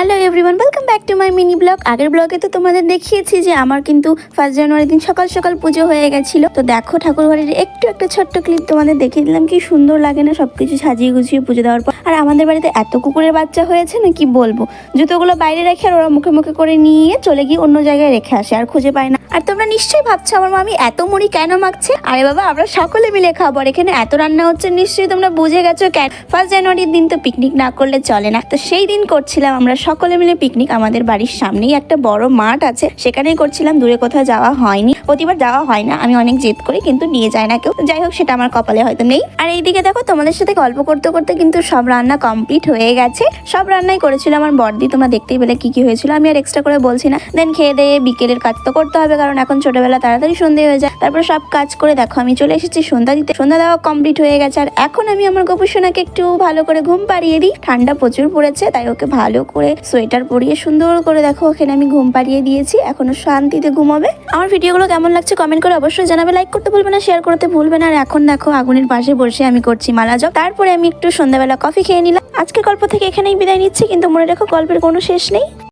Hello everyone, welcome back to my mini blog. আগের ব্লগে তো তোমাদের দেখিয়েছি যে আমার কিন্তু 1 জানুয়ারি দিন সকাল সকাল পুজো হয়ে গেছিল। তো দেখো ঠাকুর ঘরের একটু একটা ছোট্ট ক্লিপ তোমাদের দেখিয়ে দিলাম। কি সুন্দর লাগে না সবকিছু সাজিয়ে গুছিয়ে পুজো দেওয়ার পর। আর আমাদের বাড়িতে এত কুকুরের বাচ্চা হয়েছে না, কি বলবো। জুতোগুলো বাইরে রেখে আর ওরা মুখে মুখে করে নিয়ে চলে গিয়ে অন্য জায়গায় রেখে আসে, আর খুঁজে পায় না। আর তোমরা নিশ্চয়ই ভাবছো আমার মামি এত মুড়ি কেন মাখছে। আরে বাবা, আমরা সকলে মিলে খাবো। আর এখানে এত রান্না হচ্ছে, নিশ্চয়ই তোমরা বুঝে গেছো কেন। 1 জানুয়ারির দিন তো পিকনিক না করলে চলে না। তো সেই দিন করছিলাম আমরা সকলে মিলে পিকনিক। আমাদের বাড়ির সামনেই একটা বড় মাঠ আছে, সেখানেই করছিলাম। দূরে কোথাও যাওয়া হয়নি, প্রতিবার যাওয়া হয় না। আমি অনেক জেদ করি কিন্তু নিয়ে যায় না কেউ। যাই হোক, সেটা আমার কপালে হয়তো নেই। আর এইদিকে দেখো, তোমাদের সাথে গল্প করতে করতে কিন্তু সব রান্না কমপ্লিট হয়ে গেছে। সব রান্নাই করেছিল আমার বড়দি। তোমরা দেখতেই পেলে কি কি হয়েছিল, আমি আর এক্সট্রা করে বলছি না। দেন খেয়ে দিয়ে বিকেলের কাজ তো করতে হবে, কারণ এখন ছোটবেলা তাড়াতাড়ি সন্ধে হয়ে যায়। তারপর সব কাজ করে দেখো আমি চলে এসেছি সন্ধ্যা দিতে। সন্ধ্যা দেওয়া কমপ্লিট হয়ে গেছে। আর এখন আমি আমার গোপুসোনাকে একটু ভালো করে ঘুম পাড়িয়ে দিই। ঠান্ডা প্রচুর পড়েছে, তাই ওকে ভালো করে সোয়েটার পরিয়ে সুন্দর করে দেখো ওখানে আমি ঘুম পাড়িয়ে দিয়েছি। এখনো শান্তিতে ঘুমাবে। আমার ভিডিওগুলো কেমন লাগছে কমেন্ট করে অবশ্যই জানাবে। লাইক করতে ভুলবে না, শেয়ার করতে ভুলবে না। আর এখন দেখো আগুনের পাশে বসে আমি করছি মালা জপ। তারপরে আমি একটু সন্ধ্যাবেলা কফি খেয়ে নিলাম। আজকের গল্প থেকে এখানেই বিদায় নিচ্ছি, কিন্তু মনে রেখো গল্পের কোনো শেষ নেই।